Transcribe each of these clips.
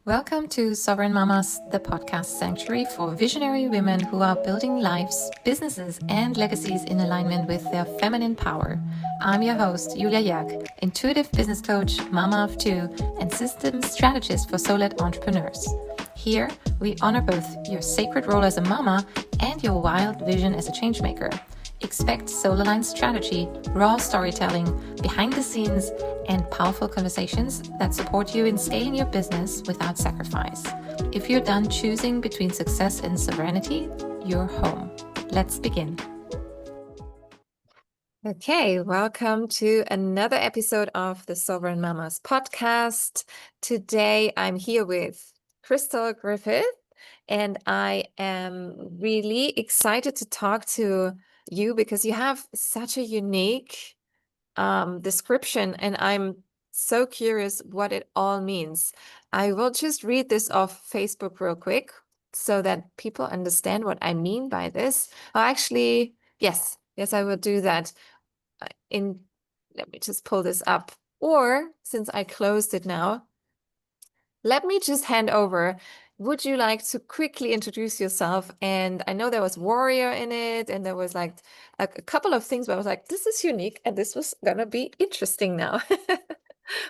Welcome to Sovereign Mamas, the podcast sanctuary for visionary women who are building lives, businesses, and legacies in alignment with their feminine power. I'm your host, Julia Jerg, intuitive business coach, mama of two, and systems strategist for solo-led entrepreneurs. Here, we honor both your sacred role as a mama and your wild vision as a changemaker. Expect soul-aligned strategy, raw storytelling, behind the scenes, and powerful conversations that support you in scaling your business without sacrifice. If you're done choosing between success and sovereignty, you're home. Let's begin. Okay, welcome to another episode of the Sovereign Mamas podcast. Today I'm here with Cristal Griffith, and I am really excited to talk to you because you have such a unique description, and I'm so curious what it all means. I will just read this off Facebook real quick so that people understand what I mean by this. Oh, actually, yes, I will do that. Let me just pull this up. Or since I closed it now, let me just hand over. Would you like to quickly introduce yourself? And I know there was warrior in it, and there was like a couple of things where I was like, this is unique, and this was gonna be interesting now.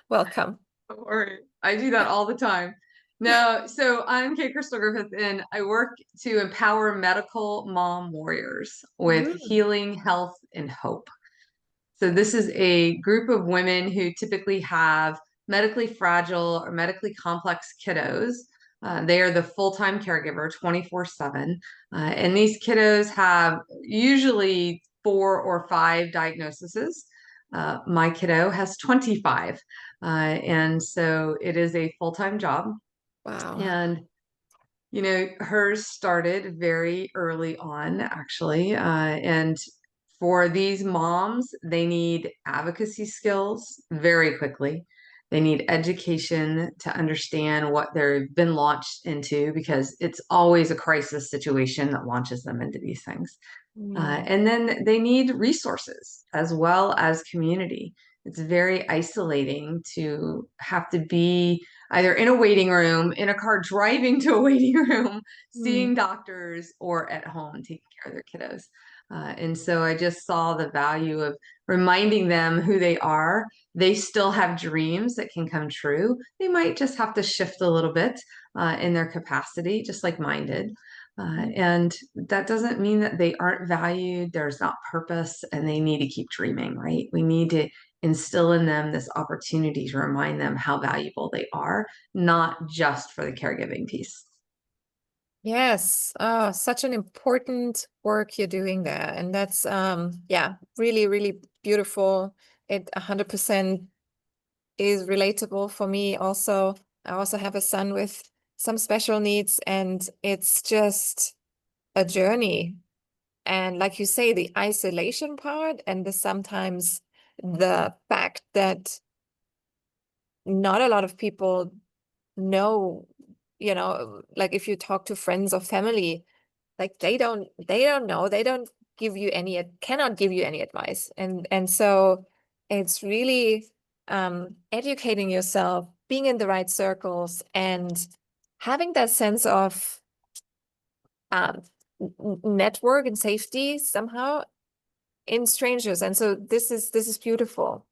Welcome. Don't worry, I do that all the time. No, so I'm Cristal Griffith, and I work to empower medical mom warriors with healing, health, and hope. So this is a group of women who typically have medically fragile or medically complex kiddos. They are the full-time caregiver 24/7. And these kiddos have usually 4 or 5 diagnoses. My kiddo has 25. And so it is a full-time job. Wow. And hers started very early on, actually. And for these moms, they need advocacy skills very quickly. They need education to understand what they've been launched into, because it's always a crisis situation that launches them into these things. And then they need resources as well as community. It's very isolating to have to be either in a waiting room, in a car driving to a waiting room, seeing doctors, or at home taking care of their kiddos. And so I just saw the value of reminding them who they are. They still have dreams that can come true. They might just have to shift a little bit in their capacity, just like mine did. And that doesn't mean that they aren't valued, there's not purpose, and they need to keep dreaming, right? We need to instill in them this opportunity to remind them how valuable they are, not just for the caregiving piece. Yes. Oh, such an important work you're doing there. And that's, really, really beautiful. It 100% is relatable for me. Also, I also have a son with some special needs, and it's just a journey. And like you say, the isolation part and sometimes the fact that not a lot of people know, like if you talk to friends or family, like they don't know, they don't cannot give you any advice. And so it's really educating yourself, being in the right circles, and having that sense of network and safety somehow in strangers. And so this is beautiful.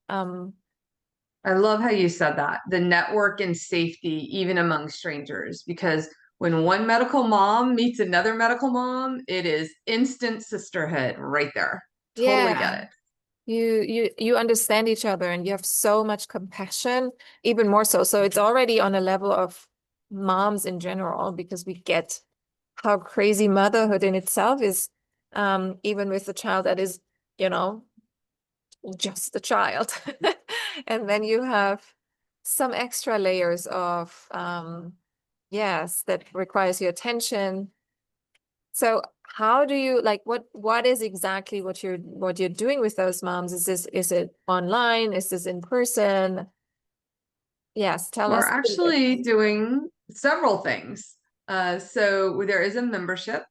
I love how you said that, the network and safety, even among strangers, because when one medical mom meets another medical mom, it is instant sisterhood right there. Totally get it. You understand each other, and you have so much compassion, even more so. So it's already on a level of moms in general, because we get how crazy motherhood in itself is, even with the child that is, just a child. And then you have some extra layers of, yes, that requires your attention. So how do you what is exactly what you're doing with those moms? Is it online? Is this in person? Yes, tell us. We're actually doing several things. So there is a membership,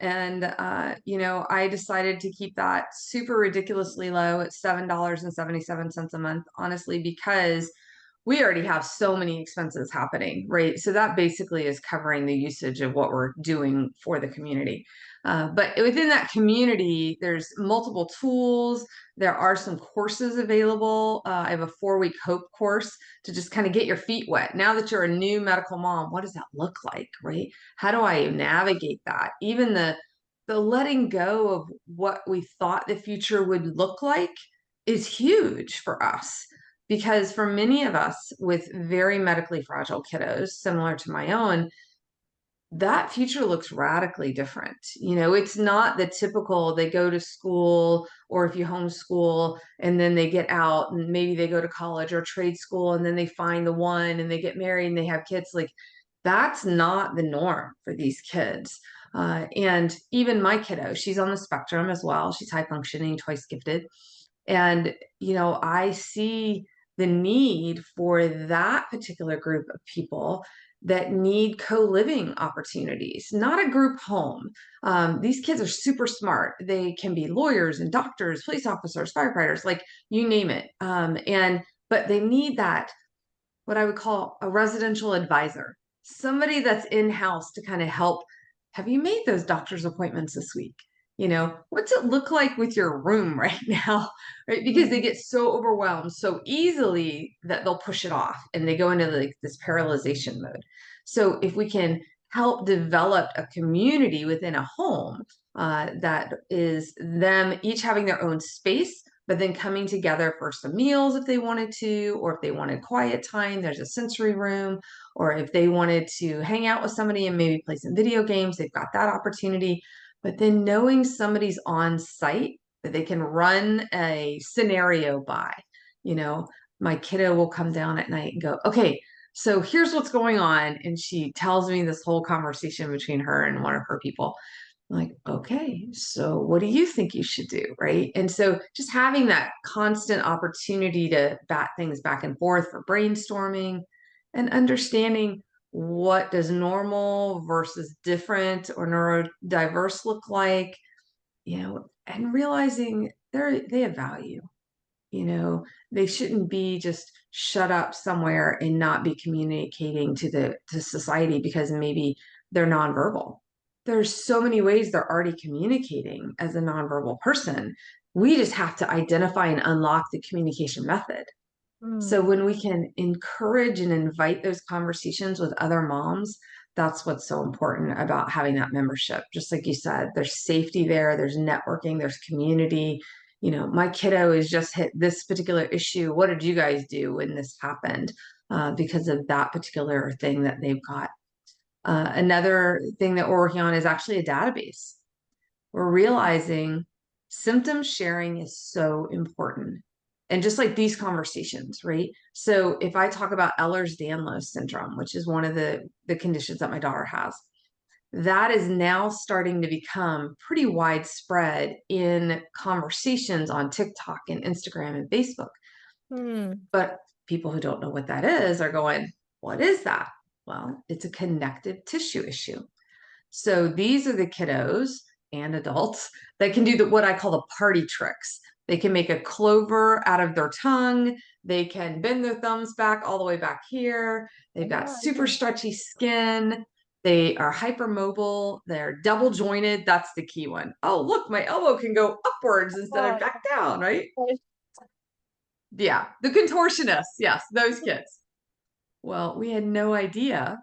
and I decided to keep that super ridiculously low at $7.77 a month, honestly, because we already have so many expenses happening, right? So that basically is covering the usage of what we're doing for the community. But within that community, there's multiple tools. There are some courses available. I have a 4-week Hope course to just kind of get your feet wet. Now that you're a new medical mom, what does that look like, right? How do I navigate that? Even the letting go of what we thought the future would look like is huge for us. Because for many of us with very medically fragile kiddos, similar to my own, that future looks radically different. It's not the typical they go to school, or if you homeschool and then they get out and maybe they go to college or trade school and then they find the one and they get married and they have kids. Like, that's not the norm for these kids. And even my kiddo, she's on the spectrum as well. She's high functioning, twice gifted. And, I see the need for that particular group of people that need co-living opportunities, not a group home. These kids are super smart. They can be lawyers and doctors, police officers, firefighters, like you name it. But they need that, what I would call a residential advisor, somebody that's in-house to kind of help. Have you made those doctor's appointments this week? What's it look like with your room right now? Right? Because they get so overwhelmed so easily that they'll push it off and they go into like this paralyzation mode. So if we can help develop a community within a home, that is them each having their own space, but then coming together for some meals if they wanted to, or if they wanted quiet time, there's a sensory room, or if they wanted to hang out with somebody and maybe play some video games, they've got that opportunity. But then knowing somebody's on site that they can run a scenario by, my kiddo will come down at night and go, okay, so here's what's going on. And she tells me this whole conversation between her and one of her people. I'm like, okay, so what do you think you should do? Right. And so just having that constant opportunity to bat things back and forth for brainstorming and understanding what does normal versus different or neurodiverse look like, and realizing they have value. They shouldn't be just shut up somewhere and not be communicating to society because maybe they're nonverbal. There's so many ways they're already communicating as a nonverbal person. We just have to identify and unlock the communication method. So when we can encourage and invite those conversations with other moms, that's what's so important about having that membership. Just like you said, there's safety there, there's networking, there's community. My kiddo has just hit this particular issue. What did you guys do when this happened? Because of that particular thing that they've got. Another thing that we're working on is actually a database. We're realizing symptom sharing is so important. And just like these conversations, right? So if I talk about Ehlers-Danlos syndrome, which is one of the conditions that my daughter has, that is now starting to become pretty widespread in conversations on TikTok and Instagram and Facebook. But people who don't know what that is are going, what is that? Well, it's a connective tissue issue. So these are the kiddos and adults that can do what I call the party tricks. They can make a clover out of their tongue. They can bend their thumbs back all the way back here. They've got super stretchy skin. They are hypermobile. They're double jointed. That's the key one. Oh, look, my elbow can go upwards instead of back down, right? Yeah, the contortionists. Yes, those kids. Well, we had no idea.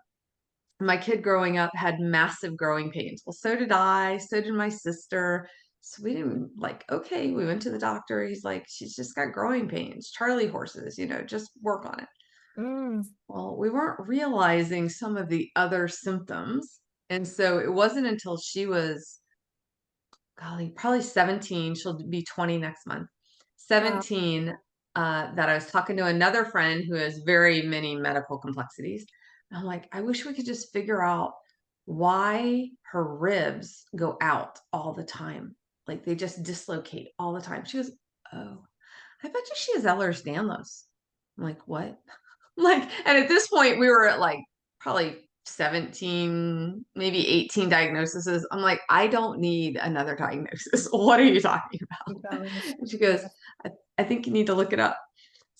My kid growing up had massive growing pains. Well, so did I, so did my sister. So we didn't okay, we went to the doctor. He's like, she's just got growing pains, Charlie horses, just work on it. Well, we weren't realizing some of the other symptoms. And so it wasn't until she was, golly, probably 17, she'll be 20 next month, 17, that I was talking to another friend who has very many medical complexities. I'm like, I wish we could just figure out why her ribs go out all the time. Like they just dislocate all the time. She goes, oh, I bet you she has Ehlers-Danlos. I'm like, what? And at this point we were at probably 17, maybe 18 diagnoses. I'm like, I don't need another diagnosis. What are you talking about? And she goes, I think you need to look it up.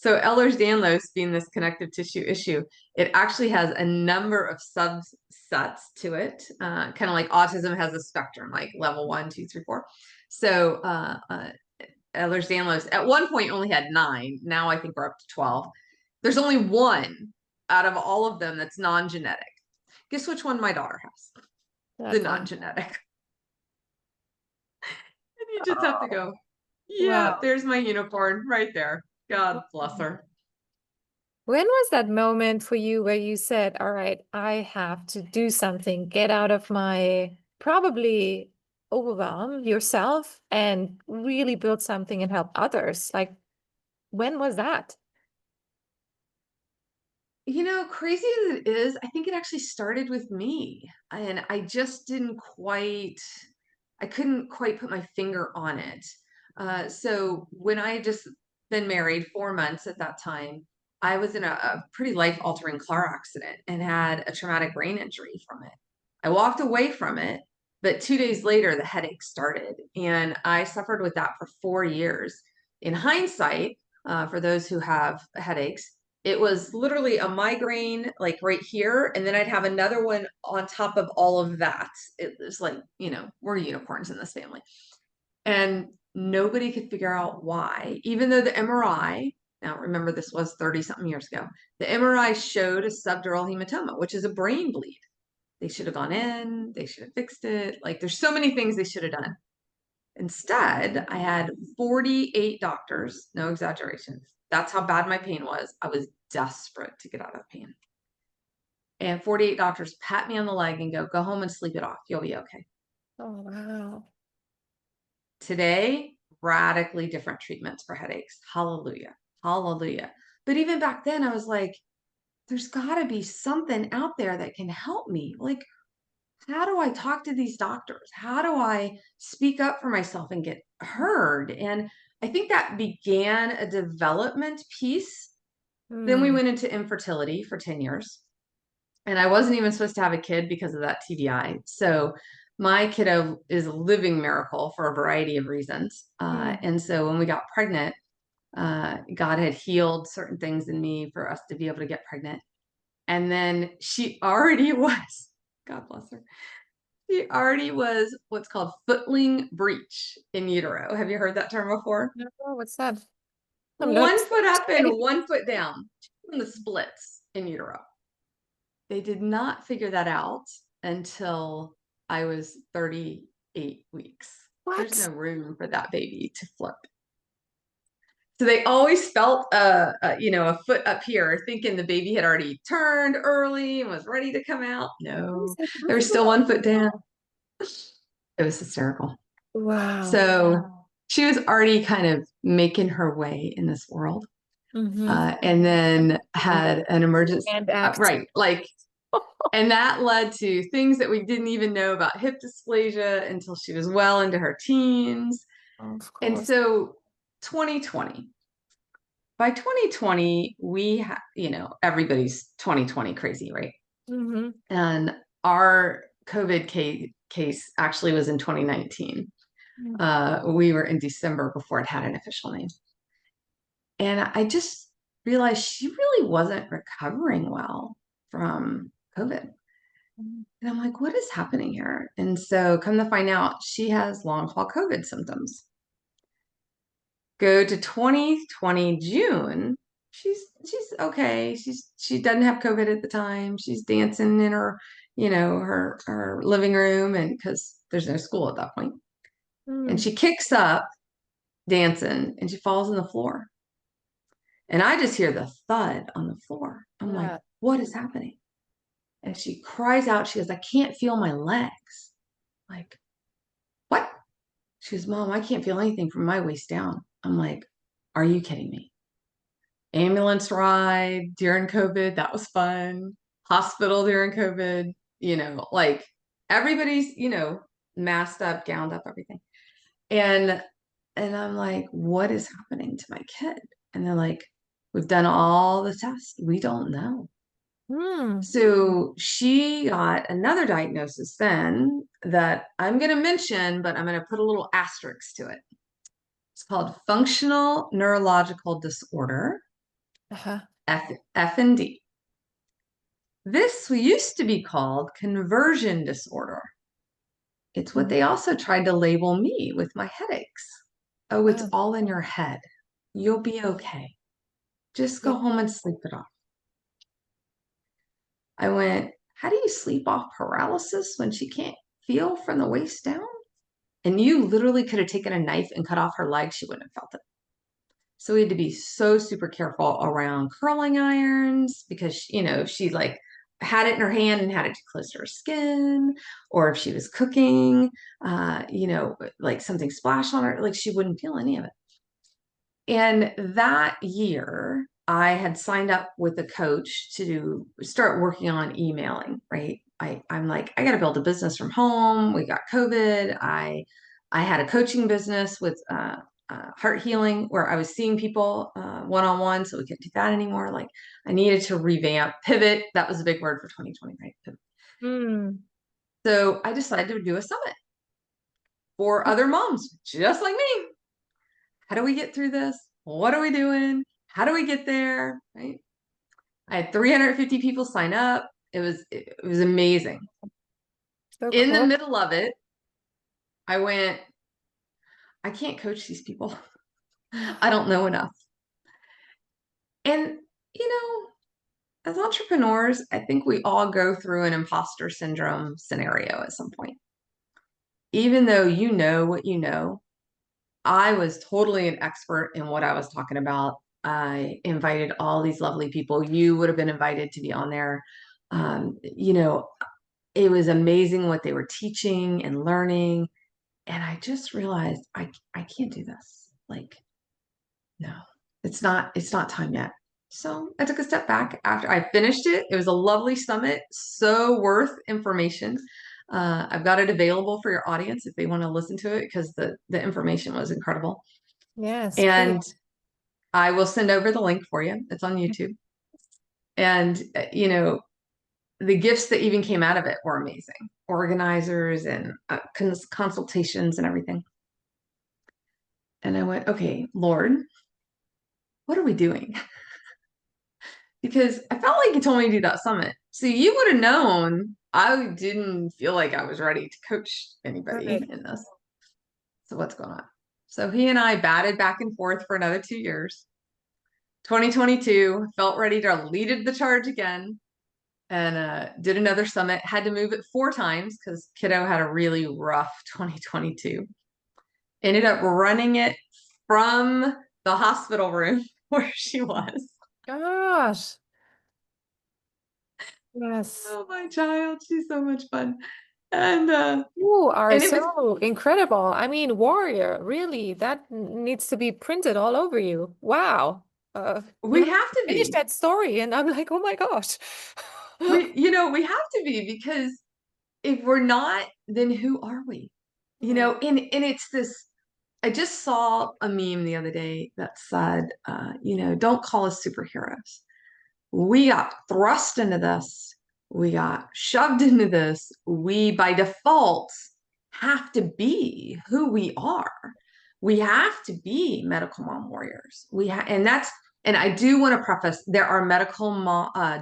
So Ehlers-Danlos being this connective tissue issue, it actually has a number of subsets to it, kind of like autism has a spectrum, like level 1, 2, 3, 4. So Ehlers-Danlos at one point only had 9. Now I think we're up to 12. There's only one out of all of them that's non-genetic. Guess which one my daughter has? The non-genetic. And you just have to go, yeah, Wow. there's my unicorn right there. God bless her. When was that moment for you where you said, all right, I have to do something, get out of my probably overwhelm yourself and really build something and help others? Like, when was that? Crazy as it is, I think it actually started with me. And I just I couldn't quite put my finger on it. So when I had just been married 4 months at that time, I was in a pretty life-altering car accident and had a traumatic brain injury from it. I walked away from it, but 2 days later, the headache started. And I suffered with that for 4 years. In hindsight, for those who have headaches, it was literally a migraine, like right here, and then I'd have another one on top of all of that. It was like, we're unicorns in this family. And nobody could figure out why, even though the MRI, now remember this was 30 something years ago, the MRI showed a subdural hematoma, which is a brain bleed. They should have gone in, they should have fixed it. Like there's so many things they should have done. Instead, I had 48 doctors, no exaggeration. That's how bad my pain was. I was desperate to get out of pain. And 48 doctors pat me on the leg and go home and sleep it off. You'll be okay. Oh, wow. Today, radically different treatments for headaches. Hallelujah. Hallelujah. But even back then, I was like, there's got to be something out there that can help me. Like, how do I talk to these doctors? How do I speak up for myself and get heard? And I think that began a development piece. Then we went into infertility for 10 years. And I wasn't even supposed to have a kid because of that TBI. So my kiddo is a living miracle for a variety of reasons. And so when we got pregnant, God had healed certain things in me for us to be able to get pregnant. And then she already was, God bless her, she already was what's called footling breech in utero. Have you heard that term before? No, what's that? I'm not. 1 foot up and 1 foot down in the splits in utero. They did not figure that out until I was 38 weeks. There's What? no room for that baby to flip. So they always felt a foot up here, thinking the baby had already turned early and was ready to come out. How is No, that there was still possible? 1 foot down. It was hysterical. Wow. So she was already kind of making her way in this world. And then had an emergency, And act. right? Like, and that led to things that we didn't even know about hip dysplasia until she was well into her teens. Of And course. so 2020, by 2020, everybody's 2020 crazy, right? And our COVID case actually was in 2019. We were in December before it had an official name. And I just realized she really wasn't recovering well from COVID. And I'm like, what is happening here? And so come to find out, she has long haul COVID symptoms. Go to 2020 June. She's okay. She doesn't have COVID at the time. She's dancing in her, her living room, and because there's no school at that point. And she kicks up dancing and she falls on the floor. And I just hear the thud on the floor. I'm like, what is happening? And she cries out. She goes, I can't feel my legs. Like, what? She goes, Mom, I can't feel anything from my waist down. I'm like, are you kidding me? Ambulance ride during COVID, that was fun. Hospital during COVID, like everybody's, masked up, gowned up, everything. And I'm like, what is happening to my kid? And they're like, we've done all the tests. We don't know. So she got another diagnosis then that I'm going to mention, but I'm going to put a little asterisk to it. It's called functional neurological disorder. Uh-huh. F and D. This used to be called conversion disorder. It's what Mhm. they also tried to label me with my headaches. Oh, it's Oh, all in your head. You'll be okay. Just yeah. go home and sleep it off. I went, how do you sleep off paralysis when she can't feel from the waist down? And you literally could have taken a knife and cut off her leg. She wouldn't have felt it. So we had to be so super careful around curling irons because, if she like had it in her hand and had it too close to her skin, or if she was cooking, like something splashed on her, like she wouldn't feel any of it. And that year, I had signed up with a coach to start working on emailing, right? I'm like, I got to build a business from home. We got COVID. I had a coaching business with heart healing where I was seeing people one-on-one, so we couldn't do that anymore. Like I needed to revamp, pivot. That was a big word for 2020, right? Pivot. Mm. So I decided to do a summit for other moms just like me. How do we get through this? What are we doing? How do we get there? Right? I had 350 people sign up. It was amazing. So In the cool. middle of it, I went, I can't coach these people. I don't know enough. And you know, as entrepreneurs, I think we all go through an imposter syndrome scenario at some point. Even though you know what you know, I was totally an expert in what I was talking about. I invited all these lovely people. You would have been invited to be on there. It was amazing what they were teaching and learning. And I just realized I can't do this. Like, no, it's not time yet. So I took a step back after I finished it. It was a lovely summit, so worth information. I've got it available for your audience if they want to listen to it because the information was incredible. Yes, please. And I will send over the link for you. It's on YouTube. And, the gifts that even came out of it were amazing. Organizers and consultations and everything. And I went, okay, Lord, what are we doing? Because I felt like you told me to do that summit. So you would have known I didn't feel like I was ready to coach anybody Right. in this. So what's going on? So he and I batted back and forth for another 2 years. 2022, felt ready to lead the charge again and did another summit. Had to move it 4 times because kiddo had a really rough 2022. Ended up running it from the hospital room where she was. Gosh. Yes. Oh, my child, she's so much fun. And You are and it was so incredible. I mean, warrior, really, that needs to be printed all over you. Wow. You we have have to to finish be. that story, and I'm like, oh my gosh. We have to be because if we're not, then who are we? Right. And it's this. I just saw a meme the other day that said, don't call us superheroes. We got thrust into this. We got shoved into this. We, by default, have to be who we are. We have to be medical mom warriors. And I do want to preface there are medical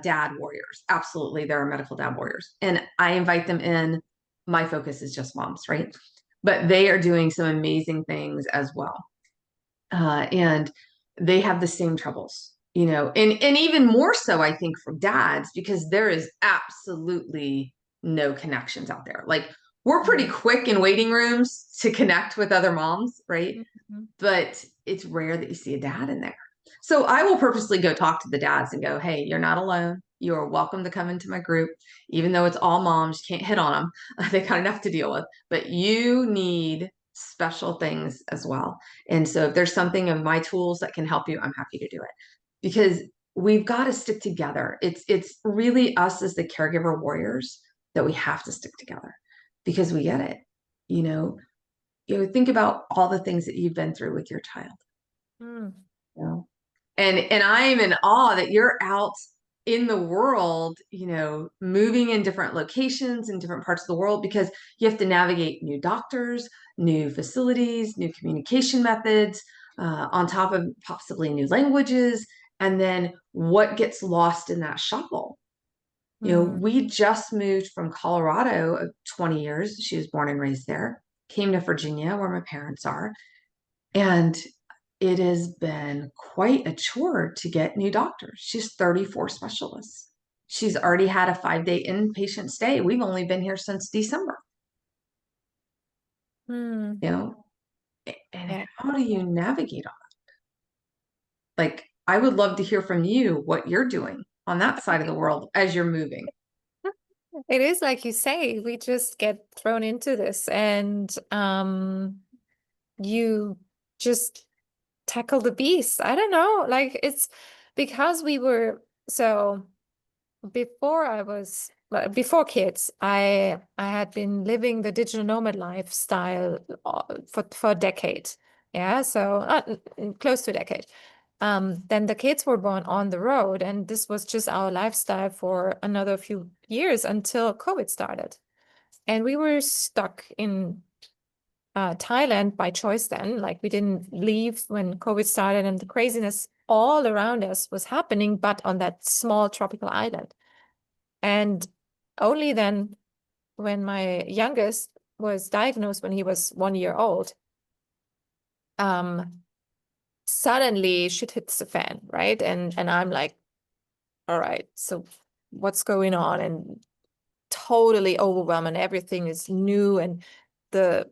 dad warriors. Absolutely, there are medical dad warriors. And I invite them in. My focus is just moms, right? But they are doing some amazing things as well. And they have the same troubles, and even more so, I think, for dads, because there is absolutely no connections out there. Like we're pretty Right. quick in waiting rooms to connect with other moms, right? Mhm. But it's rare that you see a dad in there. So I will purposely go talk to the dads and go, hey, you're not alone. You are welcome to come into my group, even though it's all moms. You can't hit on them. They got enough to deal with, but you need special things as well. And so if there's something of my tools that can help you, I'm happy to do it because we've got to stick together. It's really us as the caregiver warriors that we have to stick together because we get it. You know, think about all the things that you've been through with your child. Mm. You know? And I'm in awe that you're out in the world, moving in different locations in different parts of the world because you have to navigate new doctors, new facilities, new communication methods, on top of possibly new languages. And then what gets lost in that shuffle? Mm. We just moved from Colorado 20 years. She was born and raised there, came to Virginia where my parents are. And it has been quite a chore to get new doctors. She's 34 specialists. She's already had a 5-day inpatient stay. We've only been here since December, Mm. you know? And Yeah. how do you navigate all that? Like, I would love to hear from you what you're doing on that side of the world as you're moving. It is like you say, we just get thrown into this and you just tackle the beast. I don't know, like it's because we were so before kids, I had been living the digital nomad lifestyle for a decade. Yeah, so close to a decade. Then the kids were born on the road, and this was just our lifestyle for another few years until COVID started. And we were stuck in Thailand by choice then. Like we didn't leave when COVID started, and the craziness all around us was happening, but on that small tropical island. And only then, when my youngest was diagnosed when he was 1 year old, um, suddenly shit hits the fan, right? And I'm like, all right, so what's going on? And totally overwhelmed, and everything is new, and the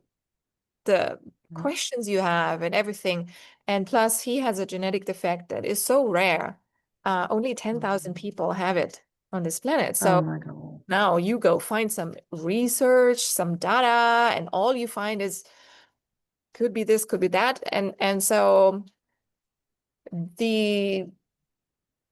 the questions you have and everything. And plus, he has a genetic defect that is so rare. Only 10,000 people have it on this planet. Oh So my God. now you go find some research, some data, and all you find is could be this, could be that. And so the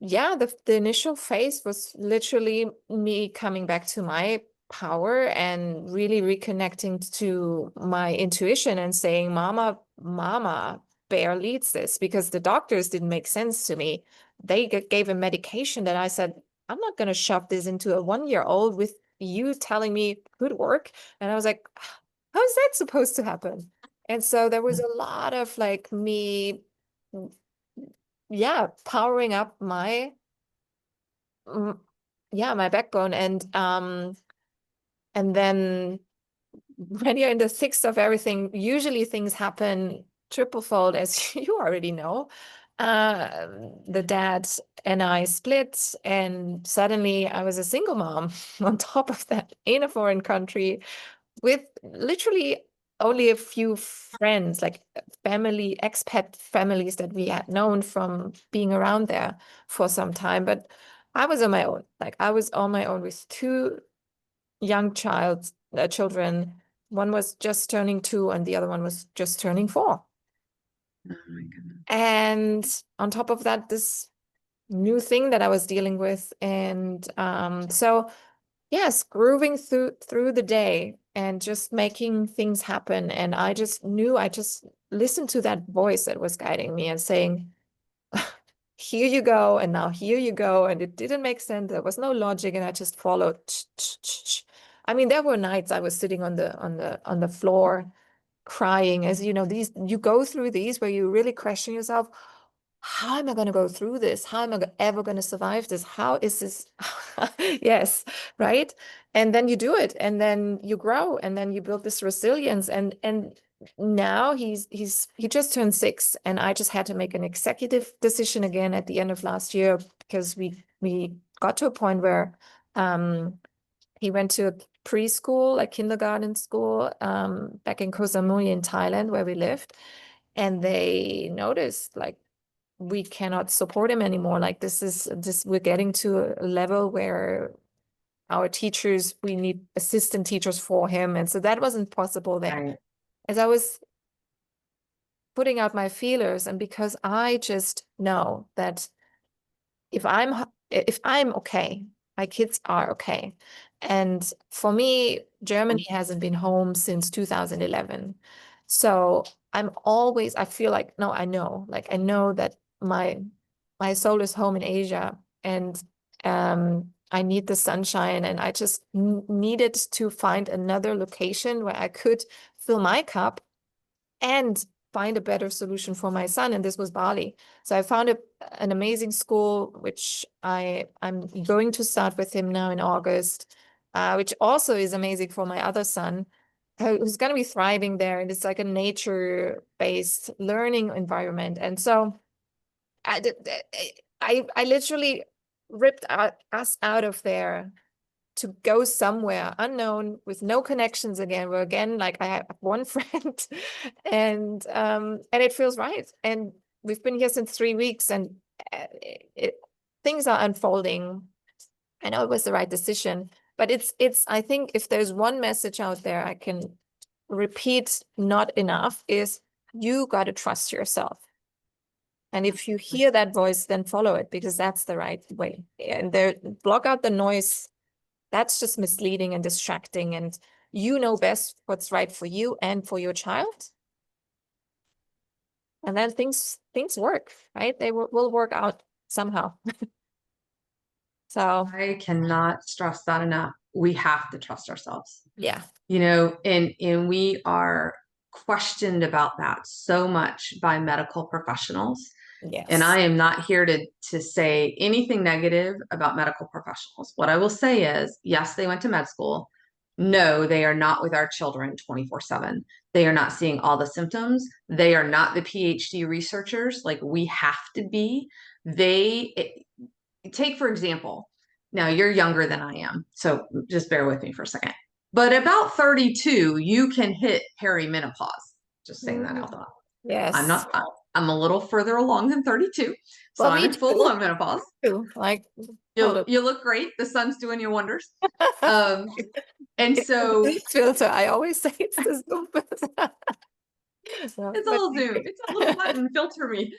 yeah, the initial phase was literally me coming back to my power and really reconnecting to my intuition and saying, Mama, bear leads this, because the doctors didn't make sense to me. They gave a medication that I said, I'm not going to shove this into a 1 year old with you telling me could work. And I was like, how is that supposed to happen? And so there was a lot of like me, yeah, powering up my Mm, yeah, my backbone. And then when you're in the thick of everything, usually things happen triple fold, as you already know. The dad and I split, and suddenly I was a single mom on top of that in a foreign country with literally only a few friends, like family, expat families that we had known from being around there for some time. But I was on my own. Like I was on my own with two young children. One was just turning 2, and the other one was just turning 4. Oh my goodness. And on top of that, this new thing that I was dealing with. And so yes, grooving through the day and just making things happen. And I just knew, I just listened to that voice that was guiding me and saying, here you go, and now here you go. And it didn't make sense. There was no logic, and I just followed. I mean, there were nights I was sitting on the floor crying, as you know, these you go through these where you really question yourself, how am I going to go through this? How am I ever going to survive this? How is this? Yes, right? And then you do it, and then you grow, and then you build this resilience. And now he just turned 6, and I just had to make an executive decision again at the end of last year, because we got to a point where he went to a preschool, like kindergarten school, back in Koh Samui in Thailand, where we lived. And they noticed, like, we cannot support him anymore. Like we're getting to a level where our teachers, we need assistant teachers for him. And so that wasn't possible there. Right. As I was putting out my feelers, and because I just know that if I'm okay, my kids are okay. And for me, Germany hasn't been home since 2011. So I feel like, no, I know that my soul is home in Asia, and I need the sunshine, and I just needed to find another location where I could fill my cup and find a better solution for my son, and this was Bali. So I found an amazing school, which I'm going to start with him now in August, which also is amazing for my other son, who's going to be thriving there. And it's like a nature-based learning environment. And so I literally ripped us out of there to go somewhere unknown with no connections again. Where again, like I have one friend, and it feels right. And we've been here since 3 weeks, and things are unfolding. I know it was the right decision, but it's. I think if there's one message out there I can repeat not enough is you got to trust yourself. And if you hear that voice, then follow it, because that's the right way. And there, block out the noise. That's just misleading and distracting. And you know best what's right for you and for your child. And then things work, right? They will work out somehow. So I cannot stress that enough. We have to trust ourselves. yeah. And we are questioned about that so much by medical professionals. Yes. And I am not here to say anything negative about medical professionals. What I will say is, yes, they went to med school. No, they are not with our children 24/7. They are not seeing all the symptoms. They are not the PhD researchers like we have to be. Take, for example, now you're younger than I am, so just bear with me for a second. But about 32, you can hit perimenopause. Just saying that out loud. Yes. I'm a little further along than 32. So Well, I'm in full blown menopause. Like, you look great. The sun's doing you wonders. And so filter. I always say it's the Zoom filter. So, it's a little Zoom. It's a little button, filter me.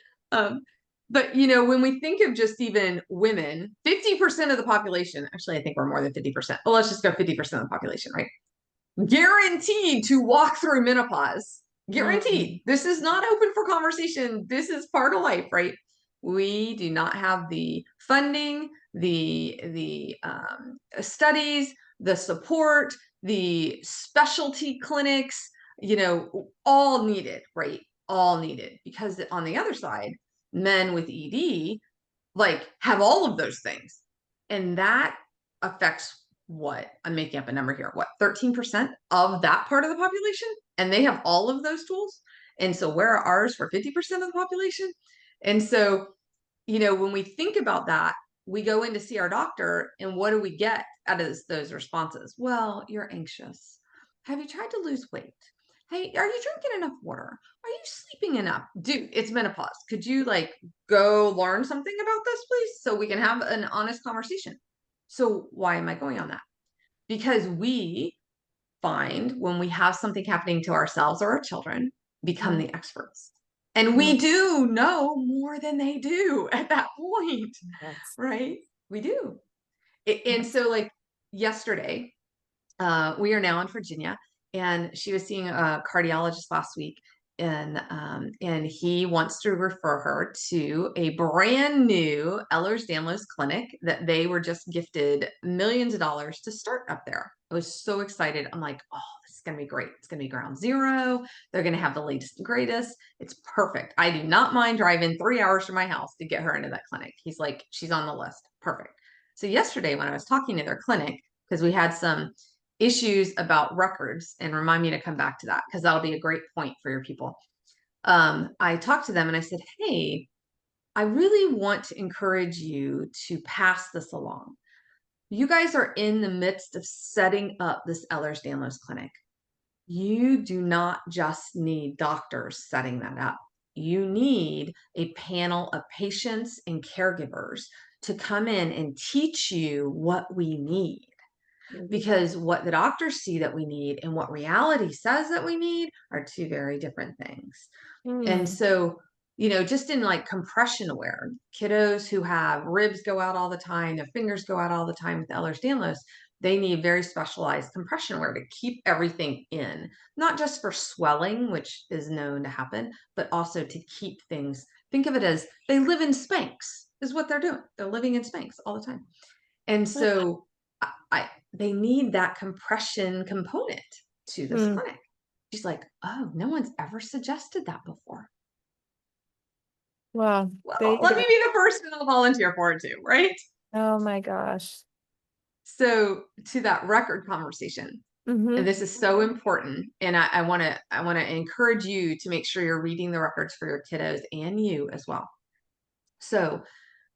But when we think of just even women, 50% of the population, actually, I think we're more than 50%, but let's just go 50% of the population, right? Guaranteed to walk through menopause. Guaranteed. This is not open for conversation. This is part of life, right? We do not have the funding, the studies, the support, the specialty clinics, all needed, right? All needed, because on the other side, men with ED like have all of those things, and that affects what I'm making up a number here, 13% of that part of the population, and they have all of those tools. And so where are ours for 50% of the population? And so, when we think about that, we go in to see our doctor, and what do we get out of those responses? Well, you're anxious. Have you tried to lose weight? Hey, are you drinking enough water? Are you sleeping enough? Dude, it's menopause. Could you go learn something about this, please? So we can have an honest conversation. So why am I going on that? Because we find when we have something happening to ourselves or our children, become the experts. And we do know more than they do at that point, right? We do. And so yesterday, we are now in Virginia, and she was seeing a cardiologist last week, and he wants to refer her to a brand new Ehlers-Danlos clinic that they were just gifted millions of dollars to start up there. I was so excited. I'm like, oh, this is going to be great. It's going to be ground zero. They're going to have the latest and greatest. It's perfect. I do not mind driving 3 hours from my house to get her into that clinic. He's like, she's on the list. Perfect. So yesterday when I was talking to their clinic, because we had some issues about records, and remind me to come back to that because that'll be a great point for your people. I talked to them and I said, hey, I really want to encourage you to pass this along. You guys are in the midst of setting up this Ehlers-Danlos clinic. You do not just need doctors setting that up. You need a panel of patients and caregivers to come in and teach you what we need. Because what the doctors see that we need and what reality says that we need are two very different things. And so, just in compression aware, kiddos who have ribs go out all the time, their fingers go out all the time with Ehlers-Danlos, they need very specialized compression wear to keep everything in, not just for swelling, which is known to happen, but also to keep things. Think of it as they live in Spanx is what they're doing. They're living in Spanx all the time. And so they need that compression component to this clinic. She's like, oh, no one's ever suggested that before. Well, there Well, you let go. me be the first and I'll volunteer for it too, right? Oh my gosh. So to that record conversation, and Mm-hmm. this is so important, and I want to encourage you to make sure you're reading the records for your kiddos and you as well. So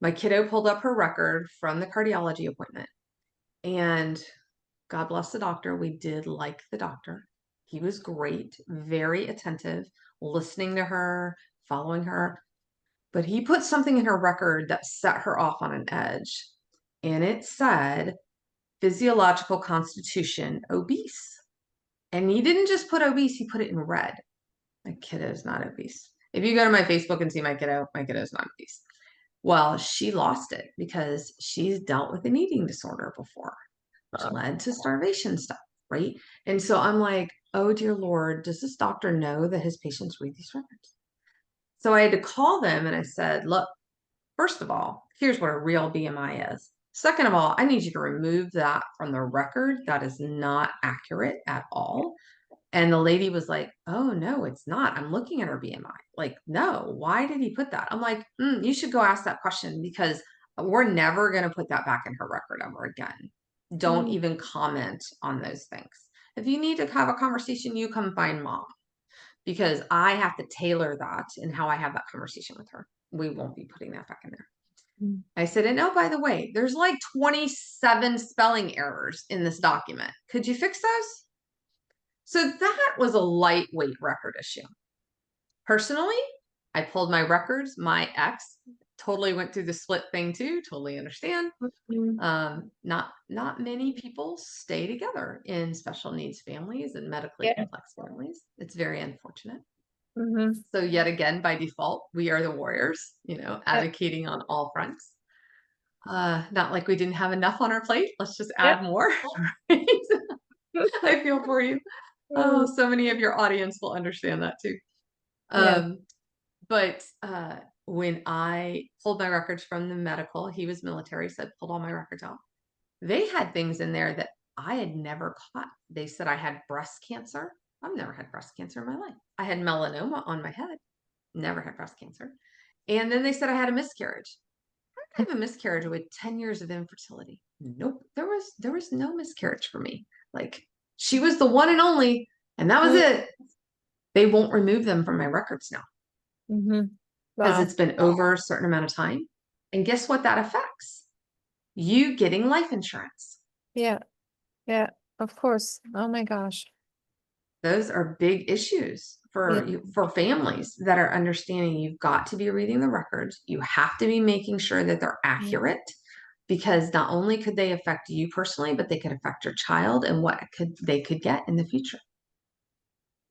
my kiddo pulled up her record from the cardiology appointment, and God bless the doctor. We did like the doctor. He was great, very attentive, listening to her, following her. But he put something in her record that set her off on an edge. And it said physiological constitution obese. And he didn't just put obese, he put it in red. My kiddo's not obese. If you go to my Facebook and see my kiddo's not obese. Well, she lost it because she's dealt with an eating disorder before, which led to starvation stuff, right? And so I'm like, oh dear Lord, does this doctor know that his patients read these records? So I had to call them and I said, look, first of all, here's what a real BMI is. Second of all, I need you to remove that from the record. That is not accurate at all. And the lady was like, oh, no, it's not. I'm looking at her BMI. Like, no, why did he put that? I'm like, you should go ask that question because we're never going to put that back in her record ever again. Don't Mm-hmm. even comment on those things. If you need to have a conversation, you come find mom because I have to tailor that in how I have that conversation with her. We won't be putting that back in there. I said, and oh, by the way, there's like 27 spelling errors in this document. Could you fix those? So that was a lightweight record issue. Personally, I pulled my records. My ex totally went through the split thing too. Totally understand. Mm-hmm. Not many people stay together in special needs families and medically Yeah. complex families. It's very unfortunate. Mm-hmm. So yet again, by default, we are the warriors, Yep. advocating on all fronts. Not like we didn't have enough on our plate. Let's just Yep. add more. Right? I feel for you. Oh, Mm. so many of your audience will understand that too. Yeah. Um, but when I pulled my records from the medical, he was military, so I pulled all my records out. They had things in there that I had never caught. They said I had breast cancer. I've never had breast cancer in my life. I had melanoma on my head. Never had breast cancer. And then they said I had a miscarriage. I have a miscarriage with 10 years of infertility. Nope. There was no miscarriage for me. Like she was the one and only, and that was it. They won't remove them from my records now Mm-hmm. because Wow. it's been over a certain amount of time. And guess what that affects? You getting life insurance. Yeah. Yeah. Of course. Oh my gosh. Those are big issues Yeah. for you, for families that are understanding you've got to be reading the records. You have to be making sure that they're accurate because not only could they affect you personally, but they could affect your child and what they could get in the future.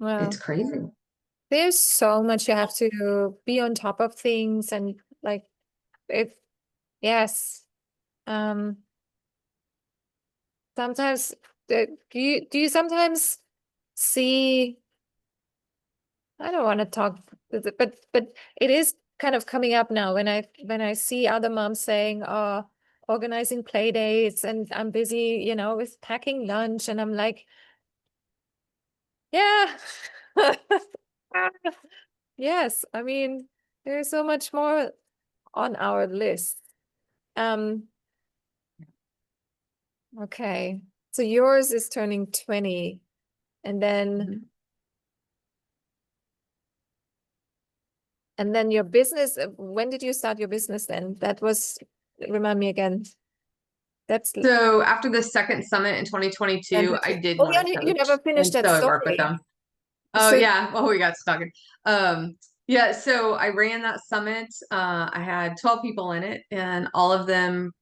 It's Wow. crazy. There's so much you have to be on top of things and like if yes. Um sometimes do you sometimes see I don't want to talk but it is kind of coming up now when I see other moms saying organizing play dates and I'm busy, with packing lunch and I'm like, yeah. Yes, I mean, there's so much more on our list. Um, okay. So yours is turning 20 and then Mhm. and then your business, when did you start your business then? That was, remind me again. That's So after the second summit in 2022, I 22. did Oh want yeah, to you coach. never finished And that so I work with story. them. Oh So yeah. Oh, we got stuck. Yeah, so I ran that summit. I had 12 people in it, and all of them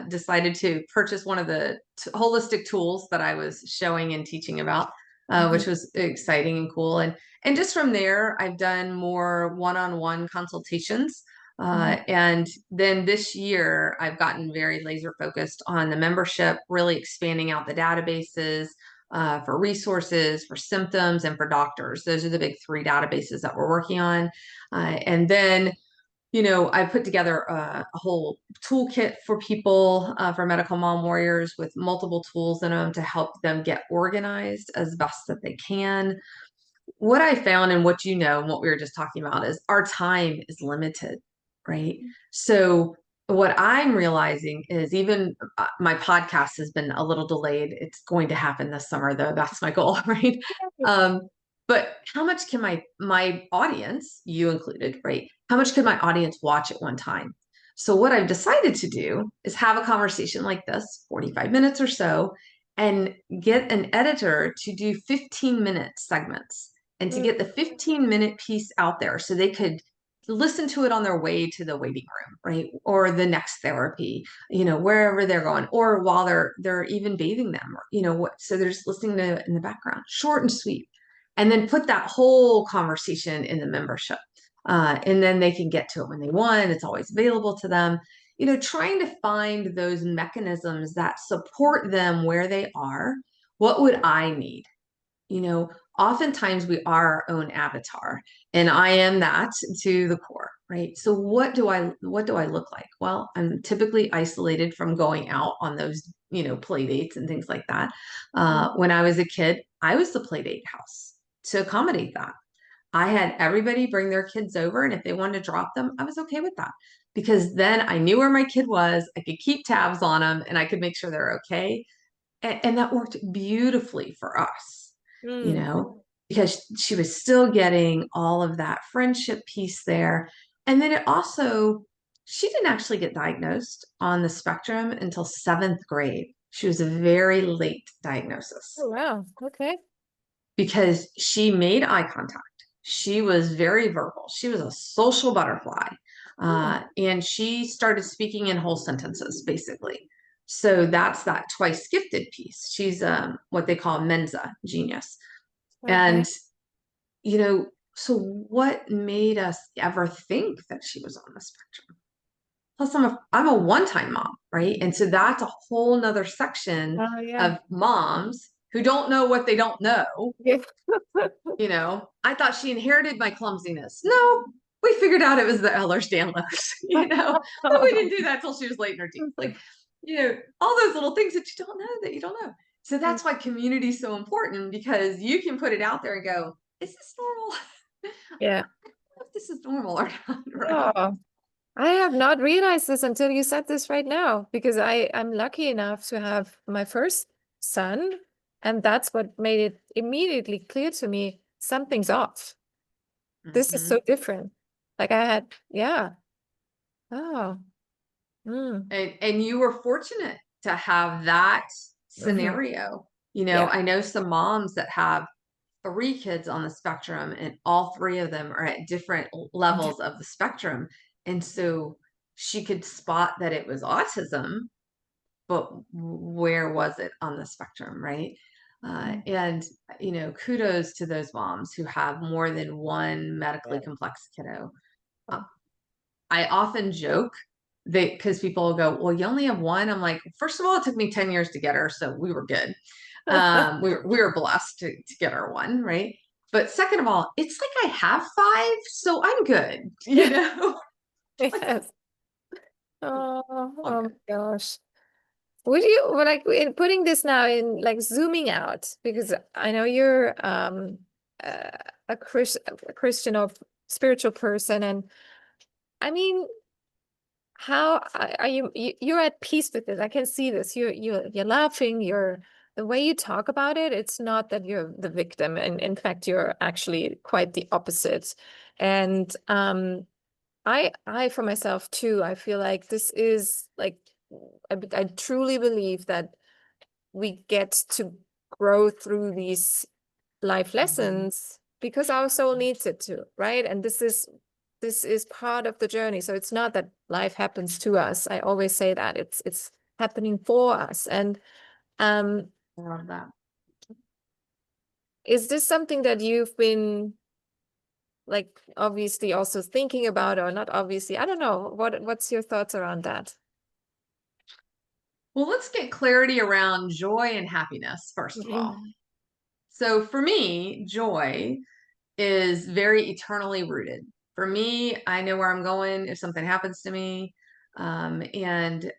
decided to purchase one of the holistic tools that I was showing and teaching about, Mhm, which was exciting and cool. And just from there, I've done more one-on-one consultations. mhm, And then this year, I've gotten very laser focused on the membership, really expanding out the databases for resources, for symptoms, and for doctors. Those are the big three databases that we're working on. And then, I put together a whole toolkit for people, for medical mom warriors with multiple tools in them to help them get organized as best that they can. what I found and what you know and what we were just talking about is our time is limited, right? So what I'm realizing is even my podcast has been a little delayed. It's going to happen this summer though. That's my goal, right? Um, but how much can my audience, you included, right? How much can my audience watch at one time? So what I've decided to do is have a conversation like this, 45 minutes or so, and get an editor to do 15-minute segments and to Mm. get the 15-minute piece out there so they could listen to it on their way to the waiting room, right? Or the next therapy, wherever they're going, or while they're even bathing them, or, so they're just listening to it in the background, short and sweet. And then put that whole conversation in the membership. And then they can get to it when they want. It's always available to them. Trying to find those mechanisms that support them where they are. What would I need? Oftentimes we are our own avatar, and I am that to the core, right? So what do I look like? Well, I'm typically isolated from going out on those, play dates and things like that. When I was a kid, I was the play date house to accommodate that. I had everybody bring their kids over, and if they wanted to drop them, I was okay with that because then I knew where my kid was. I could keep tabs on them, and I could make sure they're okay. And that worked beautifully for us, Mm. because she was still getting all of that friendship piece there. And then she didn't actually get diagnosed on the spectrum until seventh grade. She was a very late Oh, diagnosis wow. Okay. because she made eye contact. She was very verbal. She was a social butterfly. Hmm. And she started speaking in whole sentences, basically. So that's that twice gifted piece. She's what they call Mensa genius. Okay. And, you know, so what made us ever think that she was on the spectrum? Plus, I'm a one-time mom, right? And so that's a whole nother section Oh, yeah. of moms who don't know what they don't know. Yeah. I thought she inherited my clumsiness. No, we figured out it was the Ehlers-Danlos, but we didn't do that till she was late in her teens. Like, all those little things that you don't know that you don't know. So that's why community is so important, because you can put it out there and go, is this normal? Yeah. I don't know if this is normal or not, right? Oh, I have not realized this until you said this right now, because I'm lucky enough to have my first son, and that's what made it immediately clear to me something's off. This is Mm-hmm. so different. Like I had, yeah. Oh. Mm. And you were fortunate to have that Hmm. scenario. Yeah. I know some moms that have three kids on the spectrum, and all three of them are at different levels of the spectrum. And so she could spot that it was autism, but where was it on the spectrum, right? And kudos to those moms who have more than one medically Yeah. complex kiddo. I often joke that, because people will go, well, you only have one. I'm like, first of all, it took me 10 years to get her, so we were good. We were blessed to get her one, right? But second of all, it's like I have five, so I'm good, Yeah. like Yes. Oh, all oh my good. gosh. Would you like in putting this now in like zooming out, because I know you're uh, a Christian or spiritual person, and I mean, how are you're at peace with it? I can see this. You're laughing. You're the way you talk about it. It's not that you're the victim, and in fact, you're actually quite the opposite. And I for myself too, I feel like this is like I truly believe that we get to grow through these life Mhm. lessons because our soul needs it to, right? And this is part of the journey. So it's not that life happens to us. I always say that it's happening for us. And um, I love that. is this something that you've been like obviously also thinking about, or not obviously? I don't know. What's your thoughts around that? Well, let's get clarity around joy and happiness, first of all. Mhm. So for me, joy is very eternally rooted. For me, I know where I'm going if something happens to me. And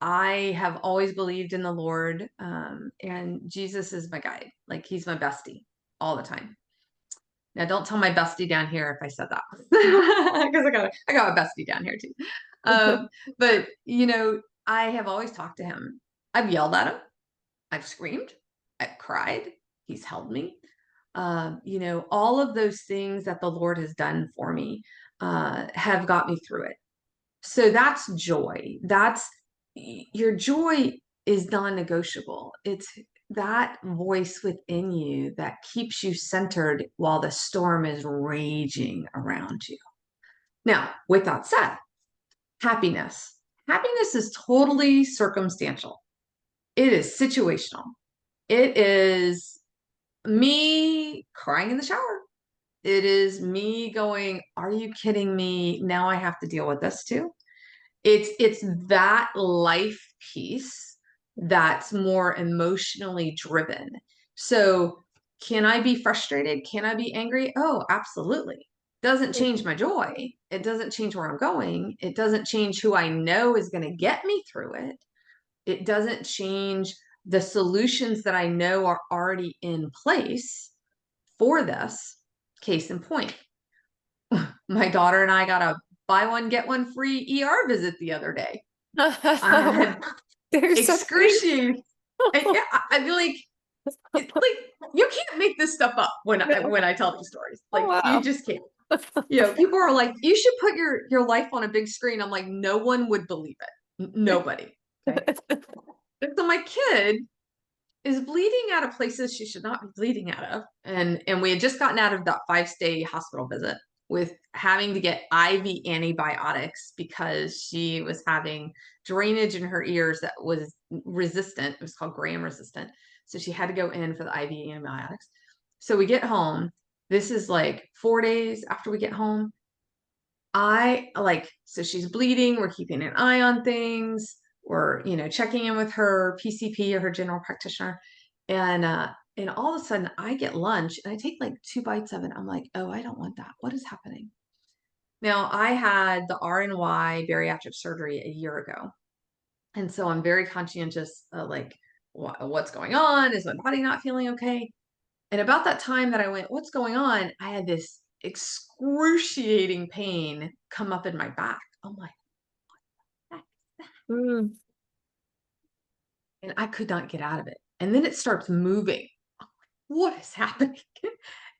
I have always believed in the Lord, and Jesus is my guide. Like, he's my bestie all the time. Now, don't tell my bestie down here if I said that, because I got a bestie down here too. But I have always talked to him. I've yelled at him. I've screamed. I've cried. He's held me. All of those things that the Lord has done for me have got me through it. So that's joy. Your joy is non-negotiable. It's that voice within you that keeps you centered while the storm is raging around you. Now, with that said, happiness. Happiness is totally circumstantial. It is situational. It is me crying in the shower. It is me going, are you kidding me? Now I have to deal with this too. It's that life piece that's more emotionally driven. So can I be frustrated? Can I be angry? Oh, absolutely. Doesn't change my joy. It doesn't change where I'm going. It doesn't change who I know is going to get me through it. It doesn't change the solutions that I know are already in place for this. Case in point, my daughter and I got a buy one, get one free ER visit the other day. I had excruciating. I feel like you can't make this stuff up when I tell these stories. Like, wow. you just can't. People are like, you should put your life on a big screen. I'm like, no one would believe it. Nobody. Okay. So my kid is bleeding out of places she should not be bleeding out of. And we had just gotten out of that 5-stay hospital visit with having to get IV antibiotics because she was having drainage in her ears that was resistant. It was called gram resistant. So she had to go in for the IV antibiotics. So we get home. This is like 4 days after we get home. So she's bleeding. We're keeping an eye on things. We're, checking in with her PCP or her general practitioner. And all of a sudden I get lunch and I take like 2 bites of it. I'm like, oh, I don't want that. What is happening? Now, I had the RNY bariatric surgery a year ago. And so I'm very conscientious of what's going on? Is my body not feeling okay? And about that time that I went, what's going on? I had this excruciating pain come up in my back. I'm like, what the heck? Mm. And I could not get out of it. And then it starts moving. I'm like, what is happening?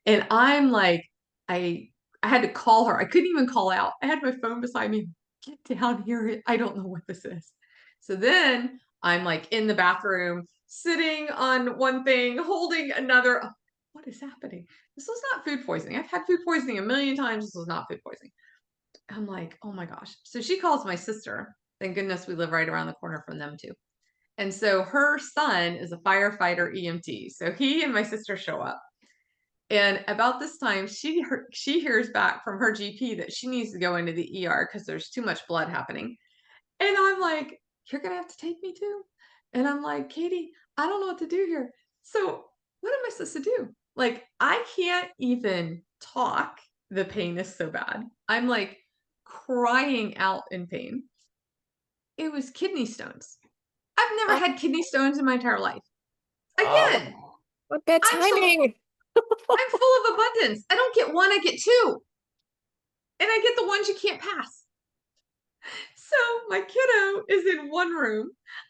And I'm like, I had to call her. I couldn't even call out. I had my phone beside me. Get down here. I don't know what this is. So then I'm like in the bathroom, sitting on one thing, holding another. Oh, what is happening? This was not food poisoning. I've had food poisoning a million times. This was not food poisoning. I'm like, oh my gosh. So she calls my sister. Thank goodness we live right around the corner from them too. And so her son is a firefighter EMT. So he and my sister show up. And about this time, she hears back from her GP that she needs to go into the ER because there's too much blood happening. And I'm like, you're going to have to take me too. And I'm like, Katie, I don't know what to do here. So what am I supposed to do? Like, I can't even talk. The pain is so bad. I'm like crying out in pain. It was kidney stones. I've never had kidney stones in my entire life. Again, what bad timing. I'm full of abundance. I don't get one, I get two. And I get the ones you can't pass. So my kiddo is in one room.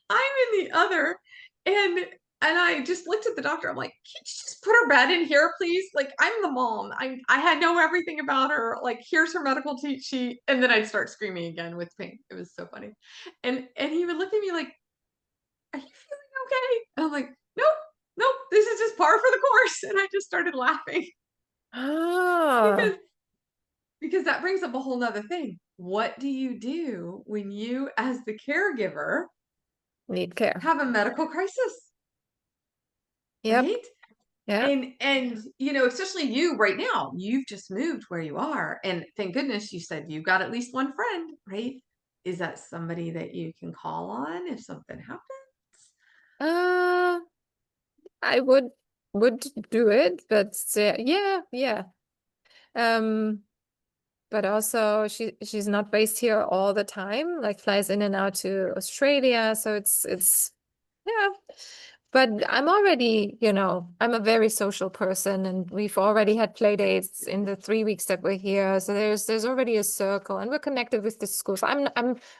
I'm in the other. And I just looked at the doctor. I'm like, can you just put her bed in here, please? Like, I'm the mom. I had know everything about her. Like, here's her medical sheet. And then I'd start screaming again with pain. It was so funny. And he would look at me like, are you feeling okay? And I'm like, nope, this is just par for the course. And I just started laughing. Because that brings up a whole nother thing. What do you do when you, as the caregiver, need care, have a medical crisis? Yep. Right? Yeah. And especially you right now, you've just moved where you are. And thank goodness you said you've got at least one friend, right? Is that somebody that you can call on if something happens? I would do it, but yeah. But also she's not based here all the time, like flies in and out to Australia. So it's yeah. But I'm already, I'm a very social person, and we've already had play dates in the 3 weeks that we're here. So there's already a circle, and we're connected with the schools. I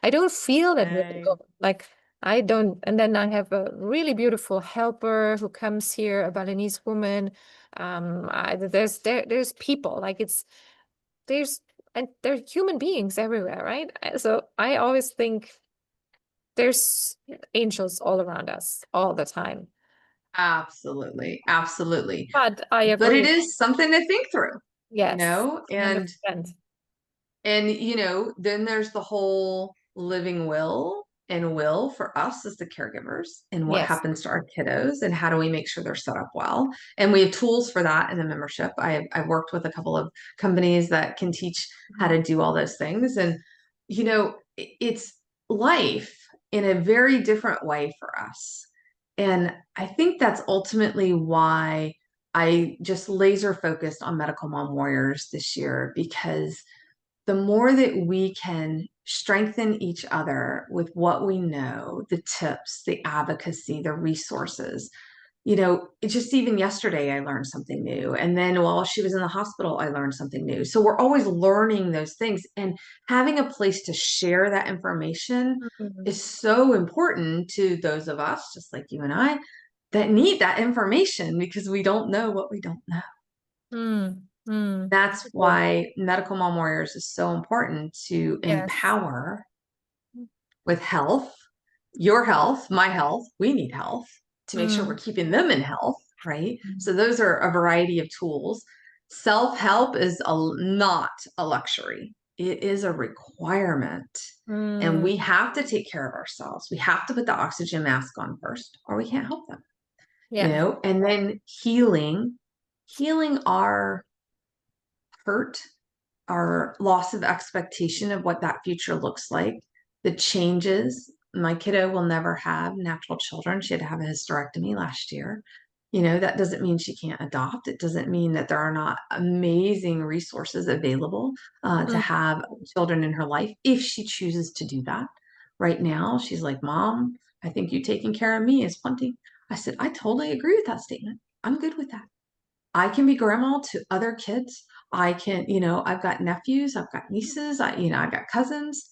don't feel that we're Right. alone. Like I don't. And then I have a really beautiful helper who comes here, a Balinese woman. There's people like there's and there are human beings everywhere, right? So I always think there's angels all around us all the time. Absolutely. Absolutely. But I But it agree. is something to think through, Yes, and 100%. then there's the whole living will for us as the caregivers and what Yes. happens to our kiddos and how do we make sure they're set up well. And we have tools for that in the membership. I've worked with a couple of companies that can teach how Mhm. to do all those things. And, it's life in a very different way for us. And I think that's ultimately why I just laser focused on medical mom warriors this year, because the more that we can strengthen each other with what we know, the tips, the advocacy, the resources, it just even yesterday I learned something new. And then while she was in the hospital, I learned something new. So we're always learning those things, and having a place to share that information Mhm. is so important to those of us, just like you and I, that need that information because we don't know what we don't know. Mm, mm. That's why Medical Mom Warriors is so important to Yes. empower with health, your health, my health. We need health to make sure we're Mm, keeping them in health, right? mm, So those are a variety of tools. Self-help is not a luxury. It is a requirement. And mm. we have to take care of ourselves. We have to put the oxygen mask on first, or we can't help them, Yeah. and then healing our hurt, our loss of expectation of what that future looks like, the changes. My kiddo will never have natural children. She had to have a hysterectomy last year. That doesn't mean she can't adopt. It doesn't mean that there are not amazing resources available to Mm. have children in her life if she chooses to do that. Right now, she's like, Mom, I think you taking care of me is plenty. I said, I totally agree with that statement. I'm good with that. I can be grandma to other kids. I can, I've got nephews, I've got nieces, I've got cousins.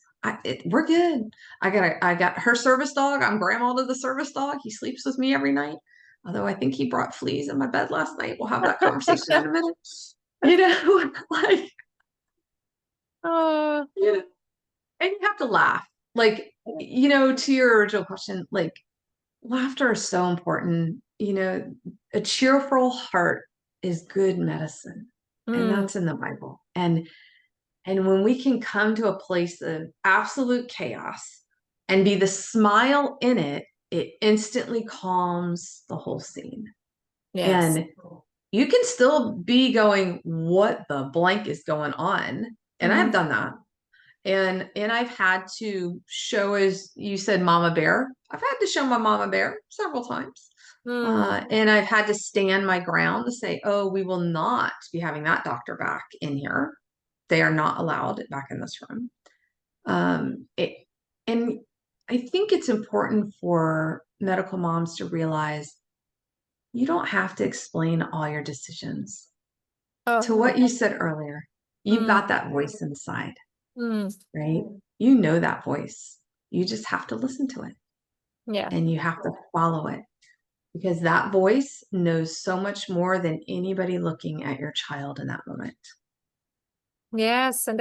We're good. I got her service dog. I'm grandma to the service dog. He sleeps with me every night. Although I think he brought fleas in my bed last night. We'll have that conversation in a minute. Like, Oh, you know, and you have to laugh. Like, to your original question, like laughter is so important. A cheerful heart is good medicine, and mm. that's in the Bible. And when we can come to a place of absolute chaos and be the smile in it, it instantly calms the whole scene. Yes. And you can still be going, what the blank is going on? And I've Mm, done that. And I've had to show, as you said, mama bear. I've had to show my mama bear several times. mm. And I've had to stand my ground to say, oh, we will not be having that doctor back in here. They are not allowed back in this room. And I think it's important for medical moms to realize you don't have to explain all your decisions. Oh, To what no. you said earlier, you've Mm, got that voice inside, mm. right? You know that voice. You just have to listen to it Yeah. and you have to follow it, because that voice knows so much more than anybody looking at your child in that moment. Yes, and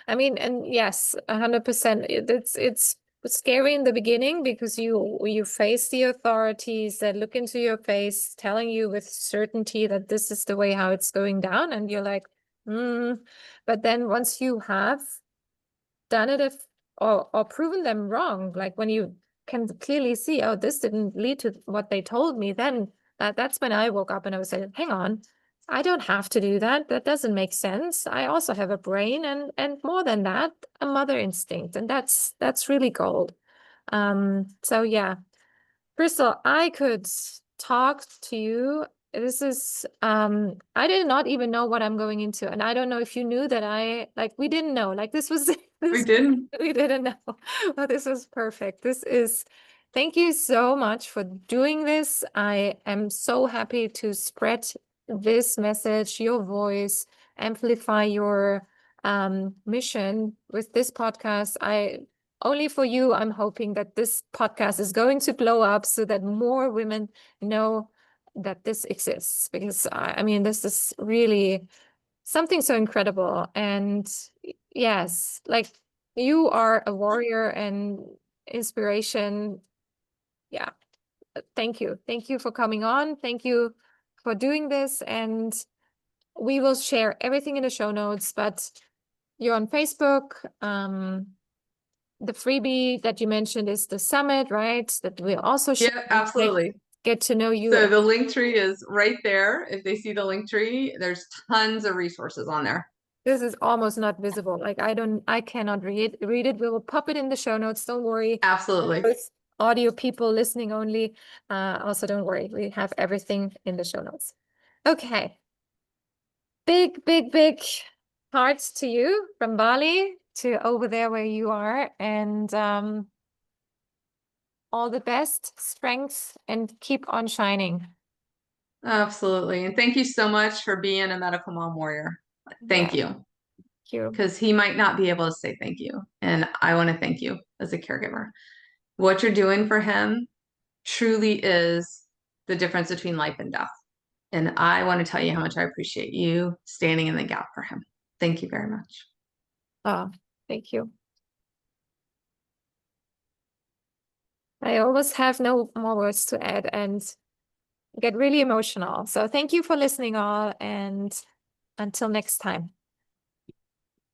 and yes, 100%. It's scary in the beginning because you face the authorities that look into your face, telling you with certainty that this is the way how it's going down, and you're like, hmm. But then once you have done it if or proven them wrong, like when you can clearly see, oh, this didn't lead to what they told me, then that's when I woke up and I was like, hang on, I don't have to do that. That doesn't make sense. I also have a brain and more than that, a mother instinct. And that's really gold. So yeah, Cristal, I could talk to you. This is I did not even know what I'm going into. And I don't know if you knew that we didn't know. Like this was We this didn't. we didn't know. But this was perfect. This is Thank you so much for doing this. I am so happy to spread this message, your voice, amplify your mission with this podcast. Only for you, I'm hoping that this podcast is going to blow up so that more women know that this exists. Because I mean, this is really something so incredible. And yes, like you are a warrior and inspiration. Yeah. Thank you. Thank you for coming on. Thank you for doing this. And we will share everything in the show notes, but you're on Facebook. The freebie that you mentioned is the summit, right? That we'll also share. Yeah, absolutely. Get to know you. So the link tree is right there. If they see the link tree, there's tons of resources on there. This is almost not visible. Like I cannot read it. We will pop it in the show notes. Don't worry. Absolutely. Those audio people listening only. Also, don't worry. We have everything in the show notes. Okay. Big, big, big hearts to you from Bali to over there where you are. And all the best, strength, and keep on shining. Absolutely. And thank you so much for being a medical mom warrior. Thank you. Thank you. Because he might not be able to say thank you. And I want to thank you as a caregiver. What you're doing for him truly is the difference between life and death. And I want to tell you how much I appreciate you standing in the gap for him. Thank you very much. Oh, thank you. I always have no more words to add and get really emotional. So thank you for listening all, and until next time.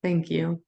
Thank you.